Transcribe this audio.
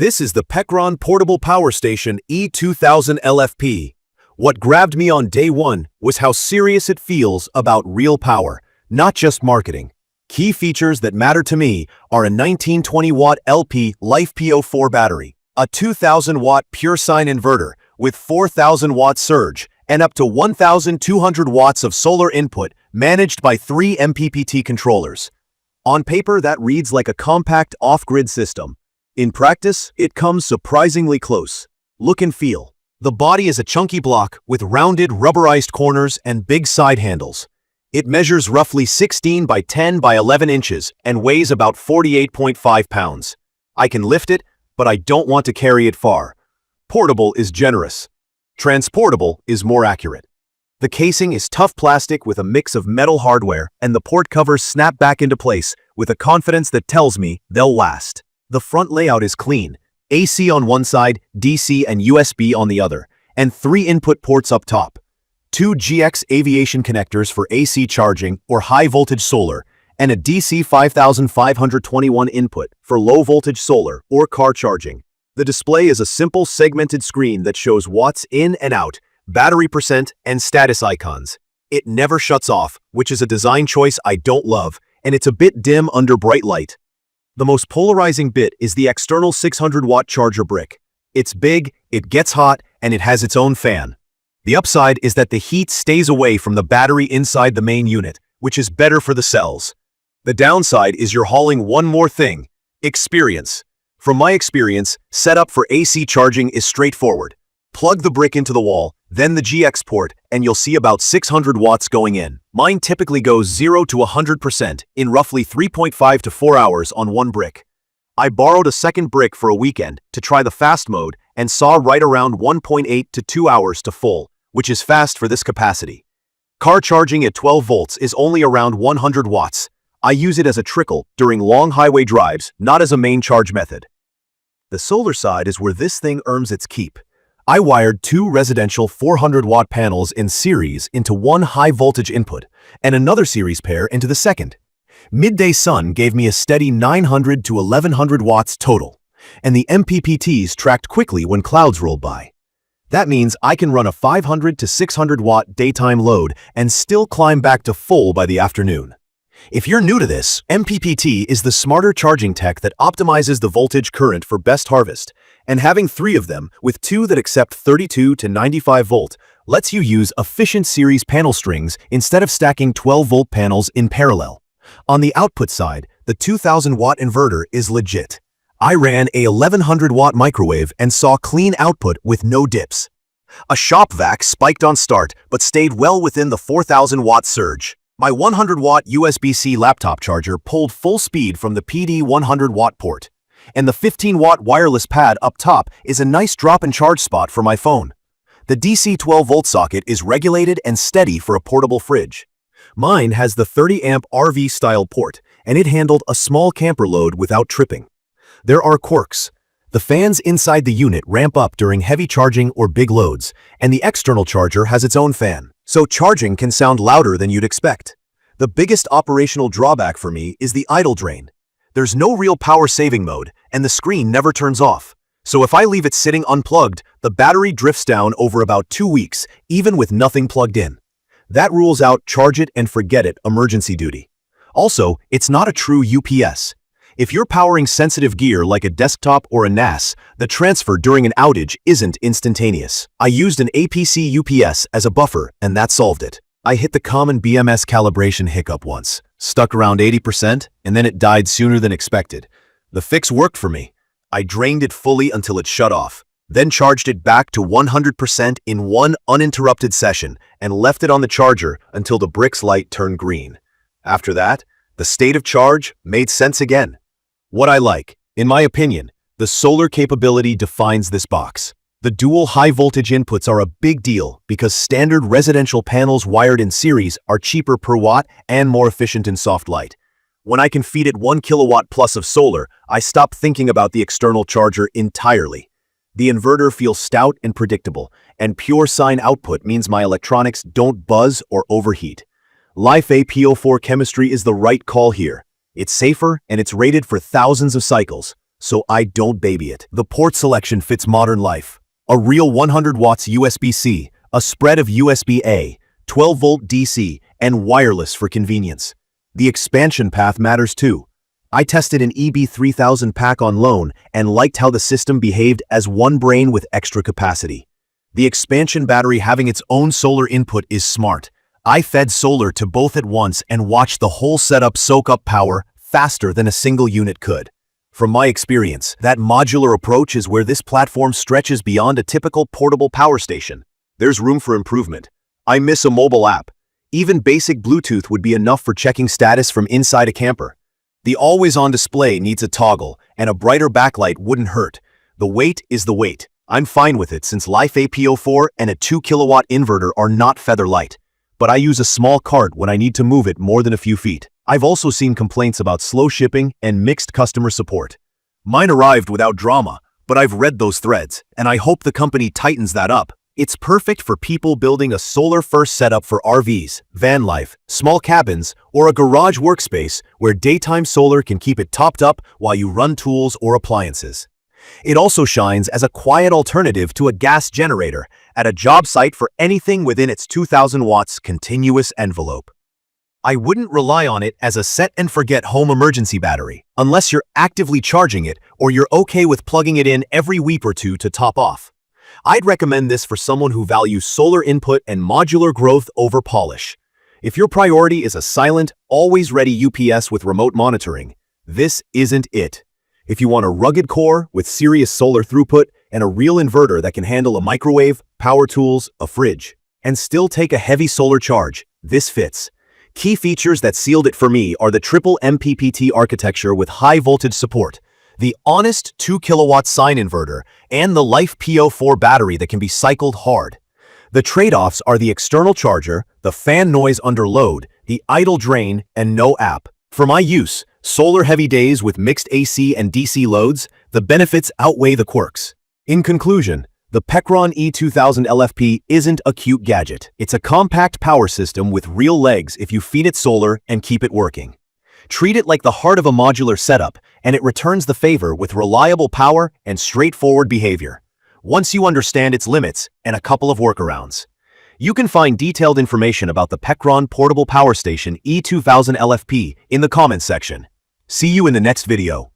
This is the Pecron Portable Power Station E2000LFP. What grabbed me on day one was how serious it feels about real power, not just marketing. Key features that matter to me are a 1920-watt LP LiFePO4 battery, a 2000-watt pure sine inverter with 4000-watt surge, and up to 1200 watts of solar input managed by 3 MPPT controllers. On paper, that reads like a compact off-grid system. In practice, it comes surprisingly close. Look and feel. The body is a chunky block with rounded, rubberized corners and big side handles. It measures roughly 16 by 10 by 11 inches and weighs about 48.5 pounds. I can lift it, but I don't want to carry it far. Portable is generous. Transportable is more accurate. The casing is tough plastic with a mix of metal hardware, and the port covers snap back into place with a confidence that tells me they'll last. The front layout is clean, AC on one side, DC and USB on the other, and 3 input ports up top. 2 GX aviation connectors for AC charging or high-voltage solar, and a DC 5521 input for low-voltage solar or car charging. The display is a simple segmented screen that shows watts in and out, battery percent, and status icons. It never shuts off, which is a design choice I don't love, and it's a bit dim under bright light. The most polarizing bit is the external 600-watt charger brick. It's big, it gets hot, and it has its own fan. The upside is that the heat stays away from the battery inside the main unit, which is better for the cells. The downside is you're hauling one more thing: experience. From my experience, setup for AC charging is straightforward. Plug the brick into the wall, then the GX port, and you'll see about 600 watts going in. Mine typically goes 0 to 100% in roughly 3.5 to 4 hours on one brick. I borrowed a second brick for a weekend to try the fast mode and saw right around 1.8 to 2 hours to full, which is fast for this capacity. Car charging at 12 volts is only around 100 watts. I use it as a trickle during long highway drives, not as a main charge method. The solar side is where this thing earns its keep. I wired 2 residential 400-watt panels in series into one high-voltage input, and another series pair into the second. Midday sun gave me a steady 900 to 1100 watts total, and the MPPTs tracked quickly when clouds rolled by. That means I can run a 500 to 600-watt daytime load and still climb back to full by the afternoon. If you're new to this, MPPT is the smarter charging tech that optimizes the voltage current for best harvest, and having 3 of them, with 2 that accept 32 to 95 volt, lets you use efficient series panel strings instead of stacking 12-volt panels in parallel. On the output side, the 2000-watt inverter is legit. I ran a 1100-watt microwave and saw clean output with no dips. A shop vac spiked on start but stayed well within the 4000-watt surge. My 100-watt USB-C laptop charger pulled full speed from the PD 100-watt port, and the 15-watt wireless pad up top is a nice drop-and-charge spot for my phone. The DC 12-volt socket is regulated and steady for a portable fridge. Mine has the 30-amp RV-style port, and it handled a small camper load without tripping. There are quirks. The fans inside the unit ramp up during heavy charging or big loads, and the external charger has its own fan, so charging can sound louder than you'd expect. The biggest operational drawback for me is the idle drain. There's no real power saving mode, and the screen never turns off. So if I leave it sitting unplugged, the battery drifts down over about 2 weeks, even with nothing plugged in. That rules out charge it and forget it emergency duty. Also, it's not a true UPS. If you're powering sensitive gear like a desktop or a NAS, the transfer during an outage isn't instantaneous. I used an APC UPS as a buffer, and that solved it. I hit the common BMS calibration hiccup once, stuck around 80%, and then it died sooner than expected. The fix worked for me. I drained it fully until it shut off, then charged it back to 100% in one uninterrupted session and left it on the charger until the brick's light turned green. After that, the state of charge made sense again. What I like, in my opinion, the solar capability defines this box. The dual high-voltage inputs are a big deal because standard residential panels wired in series are cheaper per watt and more efficient in soft light. When I can feed it 1 kilowatt plus of solar, I stop thinking about the external charger entirely. The inverter feels stout and predictable, and pure sine output means my electronics don't buzz or overheat. LiFePO4 chemistry is the right call here. It's safer and it's rated for thousands of cycles, so I don't baby it. The port selection fits modern life. A real 100 watts USB-C, a spread of USB-A, 12-volt DC, and wireless for convenience. The expansion path matters too. I tested an EB3000 pack on loan and liked how the system behaved as one brain with extra capacity. The expansion battery having its own solar input is smart. I fed solar to both at once and watched the whole setup soak up power faster than a single unit could. From my experience, that modular approach is where this platform stretches beyond a typical portable power station. There's room for improvement. I miss a mobile app. Even basic Bluetooth would be enough for checking status from inside a camper. The always-on display needs a toggle, and a brighter backlight wouldn't hurt. The weight is the weight. I'm fine with it since LiFePO4 and a 2 kilowatt inverter are not feather light. But I use a small cart when I need to move it more than a few feet. I've also seen complaints about slow shipping and mixed customer support. Mine arrived without drama, but I've read those threads, and I hope the company tightens that up. It's perfect for people building a solar-first setup for RVs, van life, small cabins, or a garage workspace where daytime solar can keep it topped up while you run tools or appliances. It also shines as a quiet alternative to a gas generator at a job site for anything within its 2,000 watts continuous envelope. I wouldn't rely on it as a set-and-forget home emergency battery, unless you're actively charging it or you're okay with plugging it in every week or two to top off. I'd recommend this for someone who values solar input and modular growth over polish. If your priority is a silent, always-ready UPS with remote monitoring, this isn't it. If you want a rugged core with serious solar throughput and a real inverter that can handle a microwave, power tools, a fridge, and still take a heavy solar charge, this fits. Key features that sealed it for me are the triple MPPT architecture with high voltage support, the honest 2 kilowatt sine inverter, and the LiFePO4 battery that can be cycled hard. The trade-offs are the external charger, the fan noise under load, the idle drain, and no app. For my use, solar-heavy days with mixed AC and DC loads, the benefits outweigh the quirks. In conclusion, the Pecron E2000LFP isn't a cute gadget. It's a compact power system with real legs if you feed it solar and keep it working. Treat it like the heart of a modular setup, and it returns the favor with reliable power and straightforward behavior. Once you understand its limits and a couple of workarounds. You can find detailed information about the Pecron Portable Power Station E2000LFP in the comments section. See you in the next video.